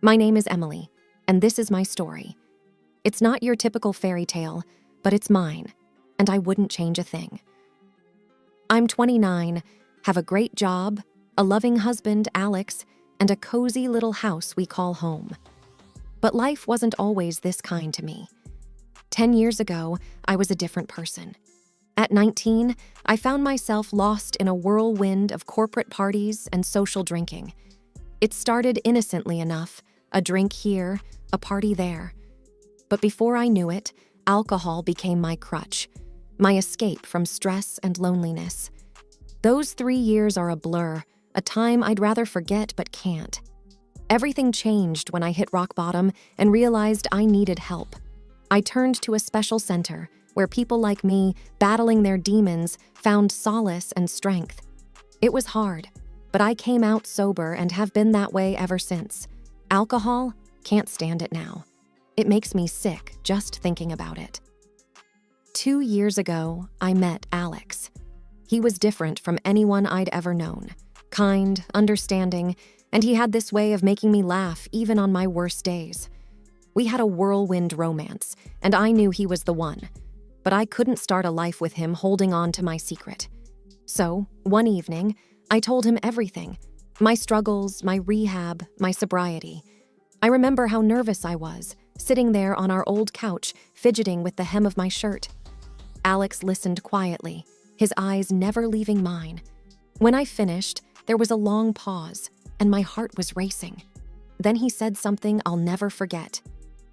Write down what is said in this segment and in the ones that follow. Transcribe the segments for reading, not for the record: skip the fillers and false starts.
My name is Emily, and this is my story. It's not your typical fairy tale, but it's mine, and I wouldn't change a thing. I'm 29, have a great job, a loving husband, Alex, and a cozy little house we call home. But life wasn't always this kind to me. 10 years ago, I was a different person. At 19, I found myself lost in a whirlwind of corporate parties and social drinking. It started innocently enough, a drink here, a party there. But before I knew it, alcohol became my crutch, my escape from stress and loneliness. Those 3 years are a blur, a time I'd rather forget but can't. Everything changed when I hit rock bottom and realized I needed help. I turned to a special center where people like me, battling their demons, found solace and strength. It was hard, but I came out sober and have been that way ever since. Alcohol? Can't stand it now. It makes me sick just thinking about it. 2 years ago, I met Alex. He was different from anyone I'd ever known. Kind, understanding, and he had this way of making me laugh even on my worst days. We had a whirlwind romance, and I knew he was the one. But I couldn't start a life with him holding on to my secret. So, one evening, I told him everything. My struggles, my rehab, my sobriety. I remember how nervous I was, sitting there on our old couch, fidgeting with the hem of my shirt. Alex listened quietly, his eyes never leaving mine. When I finished, there was a long pause, and my heart was racing. Then he said something I'll never forget.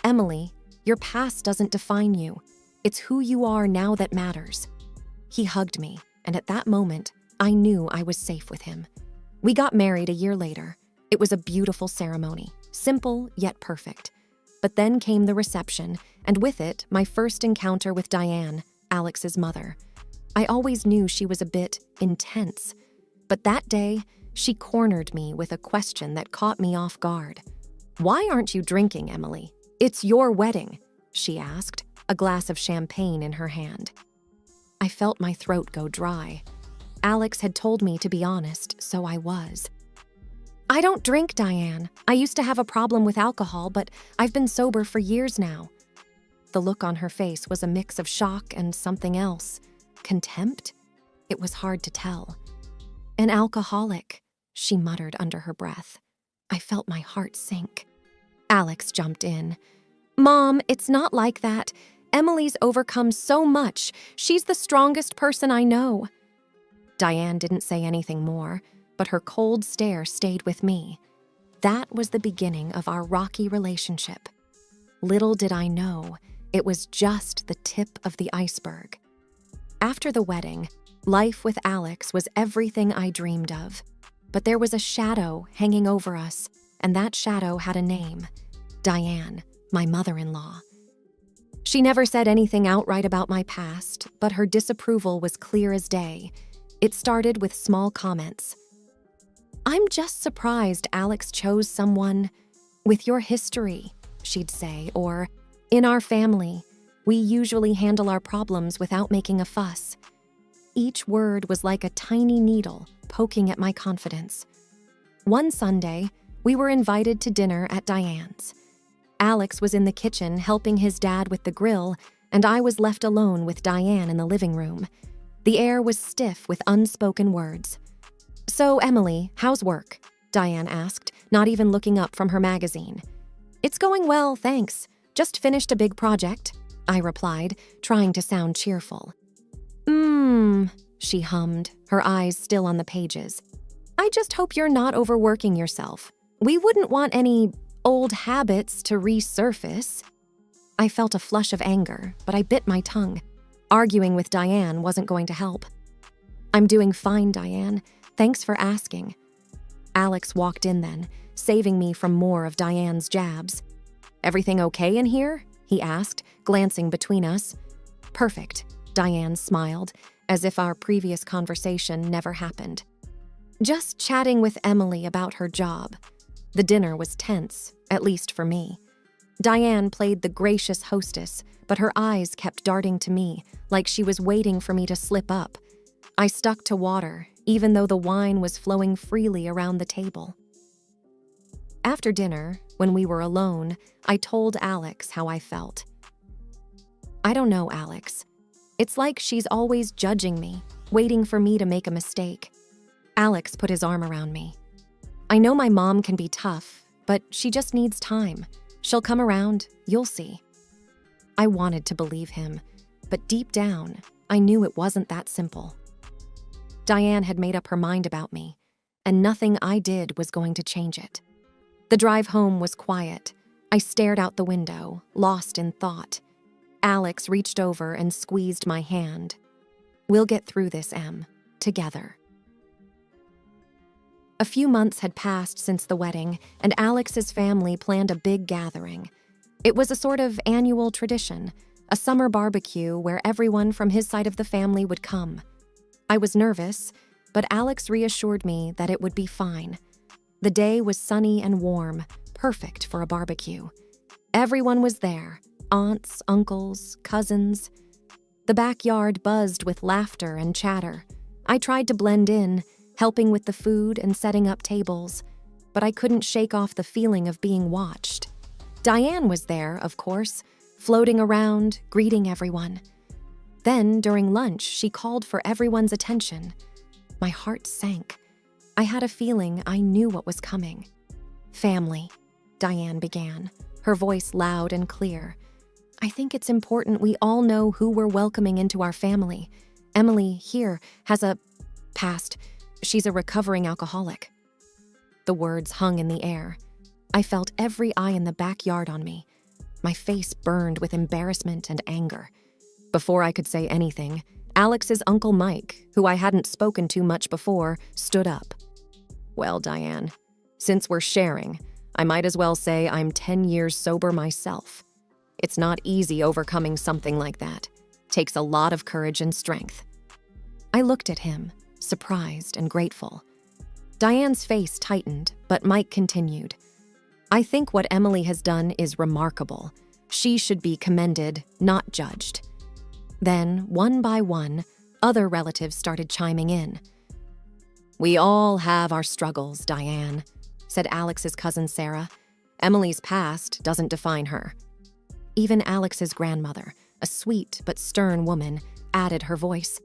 "Emily, your past doesn't define you. It's who you are now that matters." He hugged me, and at that moment, I knew I was safe with him. We got married a year later. It was a beautiful ceremony, simple yet perfect. But then came the reception, and with it, my first encounter with Diane, Alex's mother. I always knew she was a bit intense, but that day, she cornered me with a question that caught me off guard. "Why aren't you drinking, Emily? It's your wedding," she asked, a glass of champagne in her hand. I felt my throat go dry. Alex had told me to be honest, so I was. "I don't drink, Diane. I used to have a problem with alcohol, but I've been sober for years now." The look on her face was a mix of shock and something else. Contempt? It was hard to tell. "An alcoholic," she muttered under her breath. I felt my heart sink. Alex jumped in. "Mom, it's not like that. Emily's overcome so much. She's the strongest person I know." Diane didn't say anything more, but her cold stare stayed with me. That was the beginning of our rocky relationship. Little did I know, it was just the tip of the iceberg. After the wedding, life with Alex was everything I dreamed of. But there was a shadow hanging over us, and that shadow had a name. Diane, my mother-in-law. She never said anything outright about my past, but her disapproval was clear as day. It started with small comments. "I'm just surprised Alex chose someone with your history," she'd say, or, "In our family, we usually handle our problems without making a fuss." Each word was like a tiny needle poking at my confidence. One Sunday, we were invited to dinner at Diane's. Alex was in the kitchen helping his dad with the grill, and I was left alone with Diane in the living room. The air was stiff with unspoken words. "So, Emily, how's work?" Diane asked, not even looking up from her magazine. "It's going well, thanks. Just finished a big project," I replied, trying to sound cheerful. She hummed, her eyes still on the pages. "I just hope you're not overworking yourself. We wouldn't want any old habits to resurface." I felt a flush of anger, but I bit my tongue. Arguing with Diane wasn't going to help. "I'm doing fine, Diane. Thanks for asking." Alex walked in then, saving me from more of Diane's jabs. "Everything okay in here?" he asked, glancing between us. "Perfect," Diane smiled, as if our previous conversation never happened. "Just chatting with Emily about her job." The dinner was tense, at least for me. Diane played the gracious hostess, but her eyes kept darting to me, like she was waiting for me to slip up. I stuck to water, even though the wine was flowing freely around the table. After dinner, When we were alone, I told Alex how I felt. "I don't know, Alex. It's like she's always judging me, waiting for me to make a mistake." Alex put his arm around me. "I know my mom can be tough, but she just needs time. She'll come around, you'll see." I wanted to believe him, but deep down, I knew it wasn't that simple. Diane had made up her mind about me, and nothing I did was going to change it. The drive home was quiet. I stared out the window, lost in thought. Alex reached over and squeezed my hand. "We'll get through this, Em, together." A few months had passed since the wedding, and Alex's family planned a big gathering. It was a sort of annual tradition, a summer barbecue where everyone from his side of the family would come. I was nervous, but Alex reassured me that it would be fine. The day was sunny and warm, perfect for a barbecue. Everyone was there, aunts, uncles, cousins. The backyard buzzed with laughter and chatter. I tried to blend in, helping with the food and setting up tables, but I couldn't shake off the feeling of being watched. Diane was there, of course, floating around, greeting everyone. Then, during lunch, she called for everyone's attention. My heart sank. I had a feeling I knew what was coming. "Family," Diane began, her voice loud and clear. "I think it's important we all know who we're welcoming into our family. Emily, here, has a past. She's a recovering alcoholic." The words hung in the air. I felt every eye in the backyard on me. My face burned with embarrassment and anger. Before I could say anything, Alex's Uncle Mike, who I hadn't spoken to much before, stood up. "Well, Diane, since we're sharing, I might as well say I'm 10 years sober myself. It's not easy overcoming something like that. Takes a lot of courage and strength." I looked at him, surprised and grateful. Diane's face tightened, but Mike continued. "I think what Emily has done is remarkable. She should be commended, not judged." Then, one by one, other relatives started chiming in. "We all have our struggles, Diane," said Alex's cousin Sarah. "Emily's past doesn't define her." Even Alex's grandmother, a sweet but stern woman, added her voice.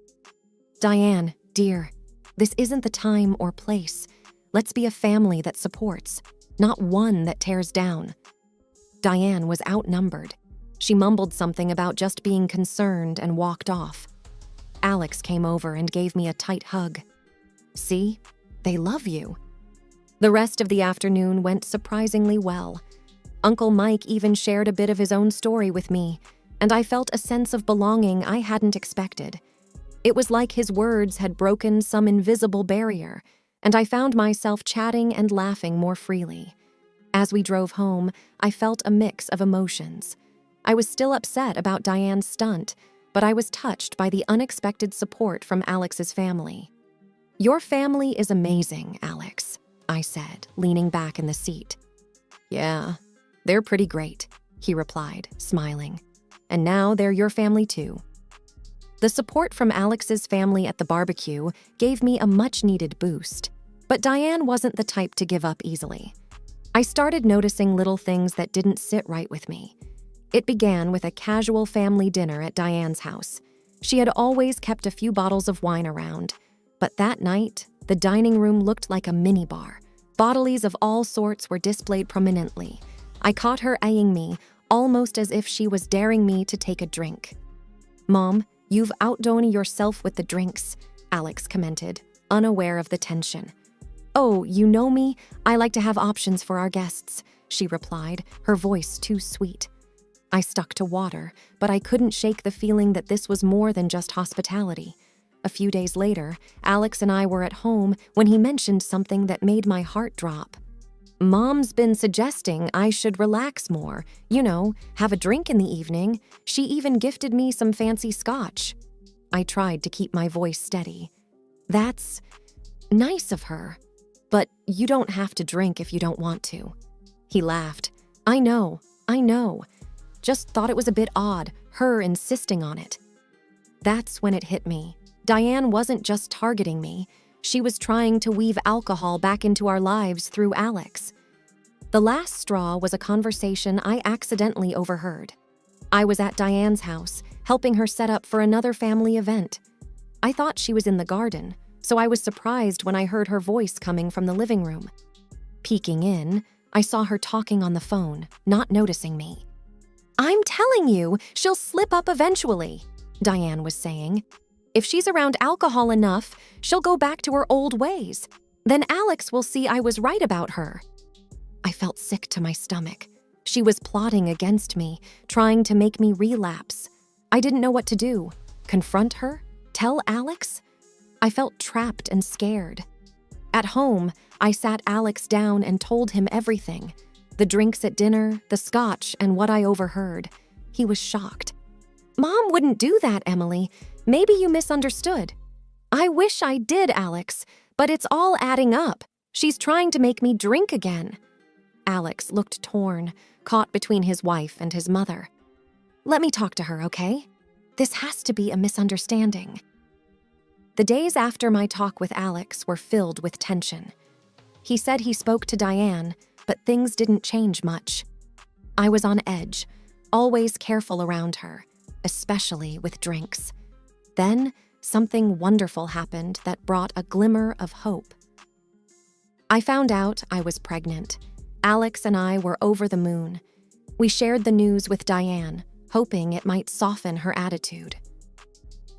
"Diane, dear, this isn't the time or place. Let's be a family that supports, not one that tears down." Diane was outnumbered. She mumbled something about just being concerned and walked off. Alex came over and gave me a tight hug. "See? They love you." The rest of the afternoon went surprisingly well. Uncle Mike even shared a bit of his own story with me, and I felt a sense of belonging I hadn't expected. It was like his words had broken some invisible barrier, and I found myself chatting and laughing more freely. As we drove home, I felt a mix of emotions. I was still upset about Diane's stunt, but I was touched by the unexpected support from Alex's family. "Your family is amazing, Alex," I said, leaning back in the seat. "Yeah, they're pretty great," he replied, smiling. "And now they're your family too." The support from Alex's family at the barbecue gave me a much-needed boost, but Diane wasn't the type to give up easily. I started noticing little things that didn't sit right with me. It began with a casual family dinner at Diane's house. She had always kept a few bottles of wine around, but that night, the dining room looked like a minibar. Bottles of all sorts were displayed prominently. I caught her eyeing me, almost as if she was daring me to take a drink. "Mom, you've outdone yourself with the drinks," Alex commented, unaware of the tension. "Oh, you know me? I like to have options for our guests," she replied, her voice too sweet. I stuck to water, but I couldn't shake the feeling that this was more than just hospitality. A few days later, Alex and I were at home when he mentioned something that made my heart drop. "Mom's been suggesting I should relax more, have a drink in the evening. She even gifted me some fancy scotch." I tried to keep my voice steady. "That's nice of her, but you don't have to drink if you don't want to." He laughed. I know. Just thought it was a bit odd, her insisting on it." That's when it hit me. Diane wasn't just targeting me. She was trying to weave alcohol back into our lives through Alex. The last straw was a conversation I accidentally overheard. I was at Diane's house, helping her set up for another family event. I thought she was in the garden, so I was surprised when I heard her voice coming from the living room. Peeking in, I saw her talking on the phone, not noticing me. "I'm telling you, she'll slip up eventually," Diane was saying. "If she's around alcohol enough, she'll go back to her old ways. Then Alex will see I was right about her." I felt sick to my stomach. She was plotting against me, trying to make me relapse. I didn't know what to do. Confront her? Tell Alex? I felt trapped and scared. At home, I sat Alex down and told him everything. The drinks at dinner, the scotch, and what I overheard. He was shocked. "Mom wouldn't do that, Emily. Maybe you misunderstood." "I wish I did, Alex, but it's all adding up. She's trying to make me drink again." Alex looked torn, caught between his wife and his mother. "Let me talk to her, okay? This has to be a misunderstanding." The days after my talk with Alex were filled with tension. He said he spoke to Diane, but things didn't change much. I was on edge, always careful around her, especially with drinks. Then, something wonderful happened that brought a glimmer of hope. I found out I was pregnant. Alex and I were over the moon. We shared the news with Diane, hoping it might soften her attitude.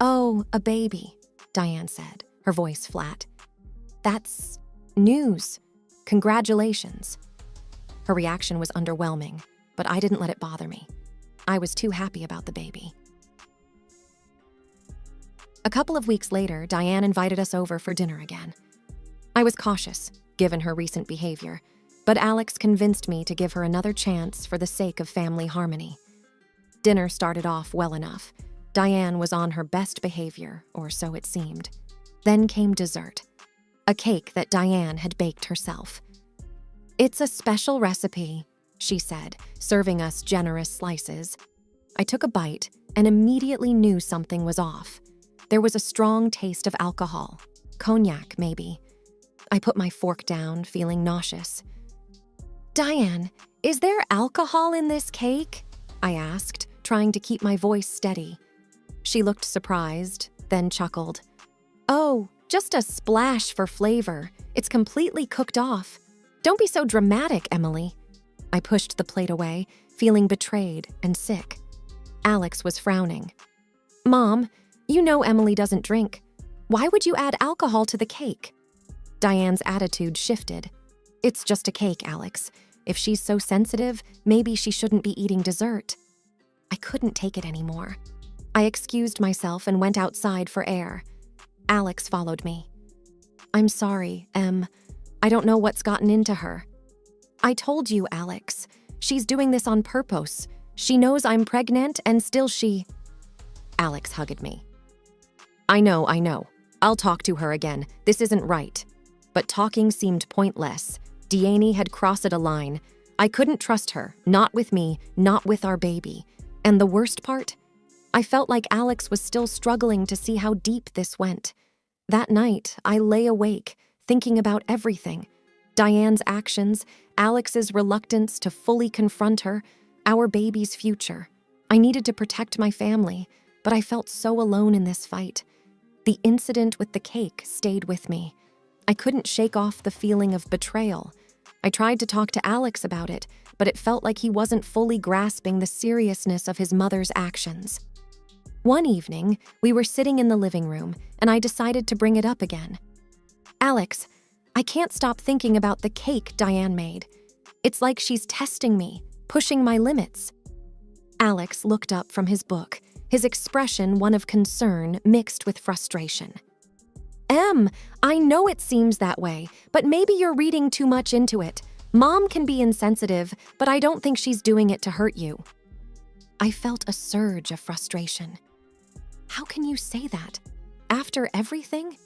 "Oh, a baby," Diane said, her voice flat. "That's news. Congratulations." Her reaction was underwhelming, but I didn't let it bother me. I was too happy about the baby. A couple of weeks later, Diane invited us over for dinner again. I was cautious, given her recent behavior, but Alex convinced me to give her another chance for the sake of family harmony. Dinner started off well enough. Diane was on her best behavior, or so it seemed. Then came dessert, a cake that Diane had baked herself. "It's a special recipe," she said, serving us generous slices. I took a bite and immediately knew something was off. There was a strong taste of alcohol, cognac maybe. I put my fork down, feeling nauseous. "Diane, is there alcohol in this cake?" I asked, trying to keep my voice steady. She looked surprised, then chuckled. "Oh, just a splash for flavor. It's completely cooked off. Don't be so dramatic, Emily." I pushed the plate away, feeling betrayed and sick. Alex was frowning. "Mom, you know Emily doesn't drink. Why would you add alcohol to the cake?" Diane's attitude shifted. "It's just a cake, Alex. If she's so sensitive, maybe she shouldn't be eating dessert." I couldn't take it anymore. I excused myself and went outside for air. Alex followed me. "I'm sorry, Em. I don't know what's gotten into her." "I told you, Alex. She's doing this on purpose. She knows I'm pregnant and still she—" Alex hugged me. I know. I'll talk to her again. This isn't right." But talking seemed pointless. Diane had crossed a line. I couldn't trust her, not with me, not with our baby. And the worst part? I felt like Alex was still struggling to see how deep this went. That night, I lay awake, thinking about everything. Diane's actions, Alex's reluctance to fully confront her, our baby's future. I needed to protect my family, but I felt so alone in this fight. The incident with the cake stayed with me. I couldn't shake off the feeling of betrayal. I tried to talk to Alex about it, but it felt like he wasn't fully grasping the seriousness of his mother's actions. One evening, we were sitting in the living room, and I decided to bring it up again. "Alex, I can't stop thinking about the cake Diane made. It's like she's testing me, pushing my limits." Alex looked up from his book, his expression one of concern mixed with frustration. "Em, I know it seems that way, but maybe you're reading too much into it. Mom can be insensitive, but I don't think she's doing it to hurt you." I felt a surge of frustration. How can you say that? After everything?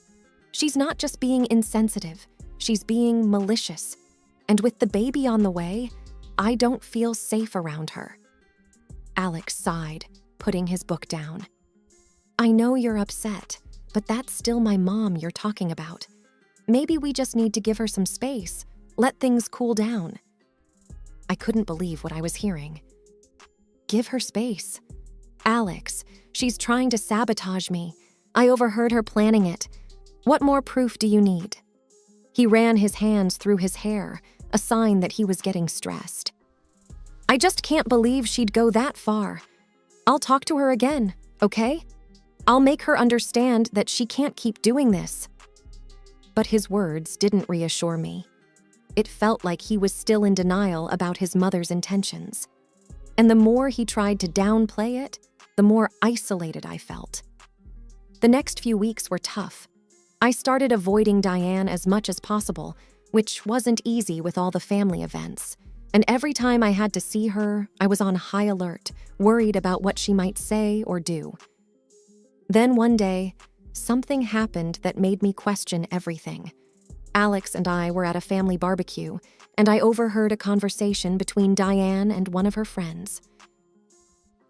She's not just being insensitive, she's being malicious. And with the baby on the way, I don't feel safe around her. Alex sighed, putting his book down. "I know you're upset, but that's still my mom you're talking about. Maybe we just need to give her some space, let things cool down." I couldn't believe what I was hearing. Give her space. Alex, she's trying to sabotage me. I overheard her planning it. What more proof do you need? He ran his hands through his hair, a sign that he was getting stressed. I just can't believe she'd go that far. I'll talk to her again, okay? I'll make her understand that she can't keep doing this. But his words didn't reassure me. It felt like he was still in denial about his mother's intentions. And the more he tried to downplay it, the more isolated I felt. The next few weeks were tough. I started avoiding Diane as much as possible, which wasn't easy with all the family events. And every time I had to see her, I was on high alert, worried about what she might say or do. Then one day, something happened that made me question everything. Alex and I were at a family barbecue, and I overheard a conversation between Diane and one of her friends.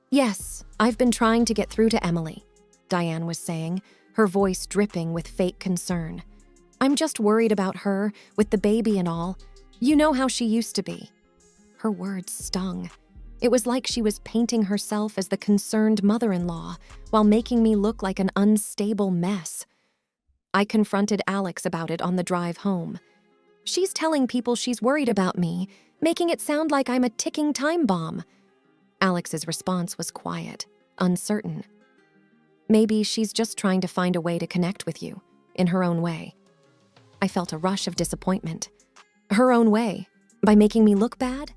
"Yes, I've been trying to get through to Emily," Diane was saying, her voice dripping with fake concern. "I'm just worried about her, with the baby and all. You know how she used to be." Her words stung. It was like she was painting herself as the concerned mother-in-law while making me look like an unstable mess. I confronted Alex about it on the drive home. "She's telling people she's worried about me, making it sound like I'm a ticking time bomb." Alex's response was quiet, uncertain. "Maybe she's just trying to find a way to connect with you, in her own way." I felt a rush of disappointment. Her own way? By making me look bad?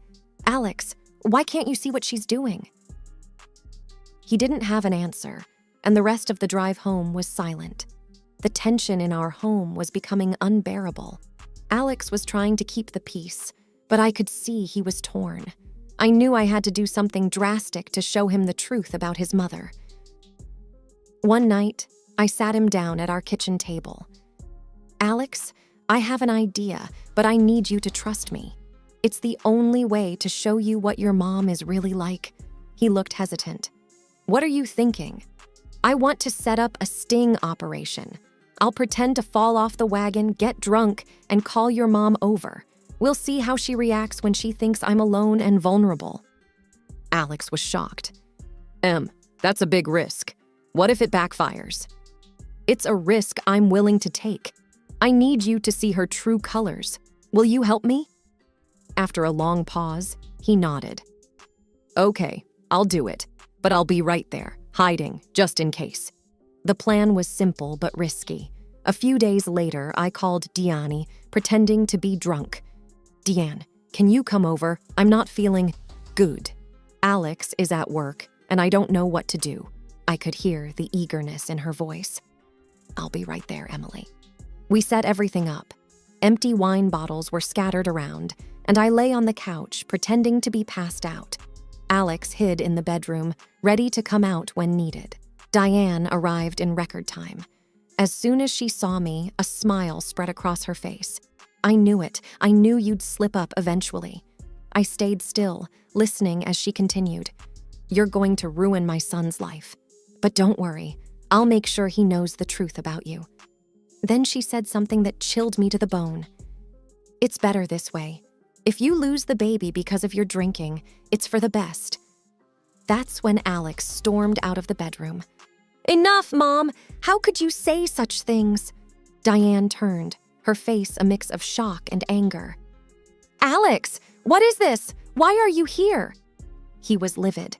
Alex, why can't you see what she's doing? He didn't have an answer, and the rest of the drive home was silent. The tension in our home was becoming unbearable. Alex was trying to keep the peace, but I could see he was torn. I knew I had to do something drastic to show him the truth about his mother. One night, I sat him down at our kitchen table. "Alex, I have an idea, but I need you to trust me. It's the only way to show you what your mom is really like." He looked hesitant. "What are you thinking?" "I want to set up a sting operation. I'll pretend to fall off the wagon, get drunk, and call your mom over. We'll see how she reacts when she thinks I'm alone and vulnerable." Alex was shocked. That's a big risk. What if it backfires?" "It's a risk I'm willing to take. I need you to see her true colors. Will you help me?" After a long pause, he nodded. "Okay, I'll do it, but I'll be right there, hiding, just in case." The plan was simple but risky. A few days later, I called Diane, pretending to be drunk. "Diane, can you come over? I'm not feeling good. Alex is at work, and I don't know what to do." I could hear the eagerness in her voice. "I'll be right there, Emily." We set everything up. Empty wine bottles were scattered around, and I lay on the couch, pretending to be passed out. Alex hid in the bedroom, ready to come out when needed. Diane arrived in record time. As soon as she saw me, a smile spread across her face. "I knew it. I knew you'd slip up eventually." I stayed still, listening as she continued. "You're going to ruin my son's life. But don't worry, I'll make sure he knows the truth about you." Then she said something that chilled me to the bone. "It's better this way. If you lose the baby because of your drinking, it's for the best." That's when Alex stormed out of the bedroom. "Enough, Mom! How could you say such things?" Diane turned, her face a mix of shock and anger. "Alex, what is this? Why are you here?" He was livid.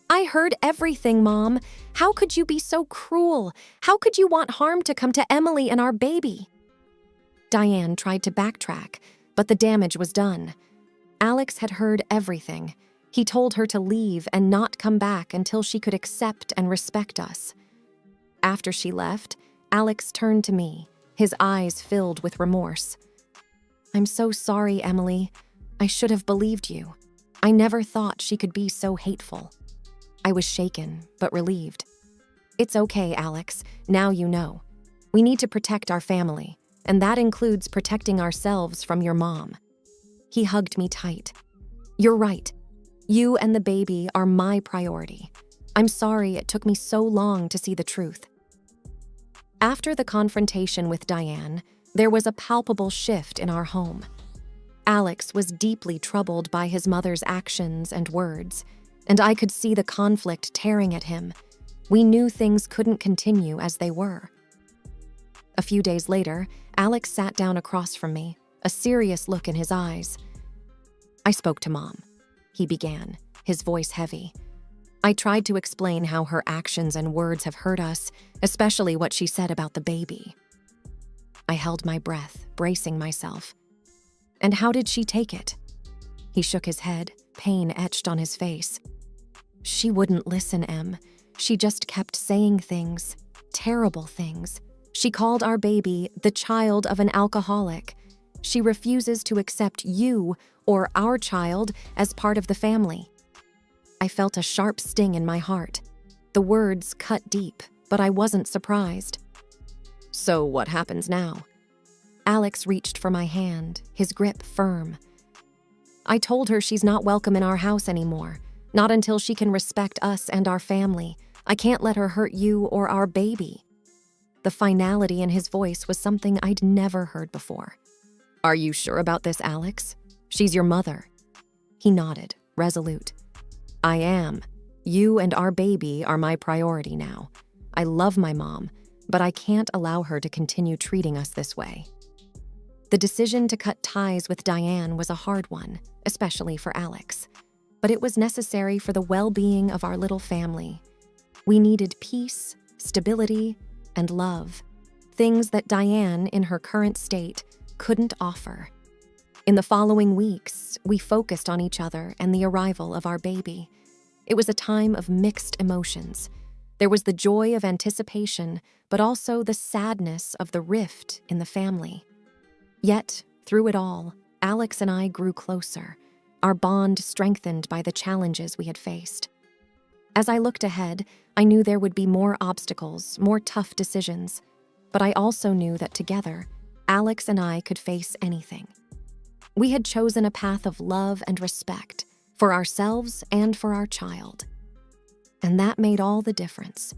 "I heard everything, Mom. How could you be so cruel? How could you want harm to come to Emily and our baby?" Diane tried to backtrack, but the damage was done. Alex had heard everything. He told her to leave and not come back until she could accept and respect us. After she left, Alex turned to me, his eyes filled with remorse. "I'm so sorry, Emily. I should have believed you. I never thought she could be so hateful." I was shaken, but relieved. "It's okay, Alex. Now you know. We need to protect our family, and that includes protecting ourselves from your mom." He hugged me tight. "You're right. You and the baby are my priority. I'm sorry it took me so long to see the truth." After the confrontation with Diane, there was a palpable shift in our home. Alex was deeply troubled by his mother's actions and words, and I could see the conflict tearing at him. We knew things couldn't continue as they were. A few days later, Alex sat down across from me, a serious look in his eyes. "I spoke to Mom," he began, his voice heavy. "I tried to explain how her actions and words have hurt us, especially what she said about the baby." I held my breath, bracing myself. "And how did she take it?" He shook his head, pain etched on his face. "She wouldn't listen, Em. She just kept saying things, terrible things. She called our baby the child of an alcoholic. She refuses to accept you or our child as part of the family." I felt a sharp sting in my heart. The words cut deep, but I wasn't surprised. "So what happens now?" Alex reached for my hand, his grip firm. "I told her she's not welcome in our house anymore, not until she can respect us and our family. I can't let her hurt you or our baby." The finality in his voice was something I'd never heard before. "Are you sure about this, Alex? She's your mother." He nodded, resolute. "I am. You and our baby are my priority now. I love my mom, but I can't allow her to continue treating us this way." The decision to cut ties with Diane was a hard one, especially for Alex. But it was necessary for the well-being of our little family. We needed peace, stability, and love, things that Diane, in her current state, couldn't offer. In the following weeks, we focused on each other and the arrival of our baby. It was a time of mixed emotions. There was the joy of anticipation, but also the sadness of the rift in the family. Yet, through it all, Alex and I grew closer, our bond strengthened by the challenges we had faced. As I looked ahead, I knew there would be more obstacles, more tough decisions, but I also knew that together, Alex and I could face anything. We had chosen a path of love and respect for ourselves and for our child. And that made all the difference.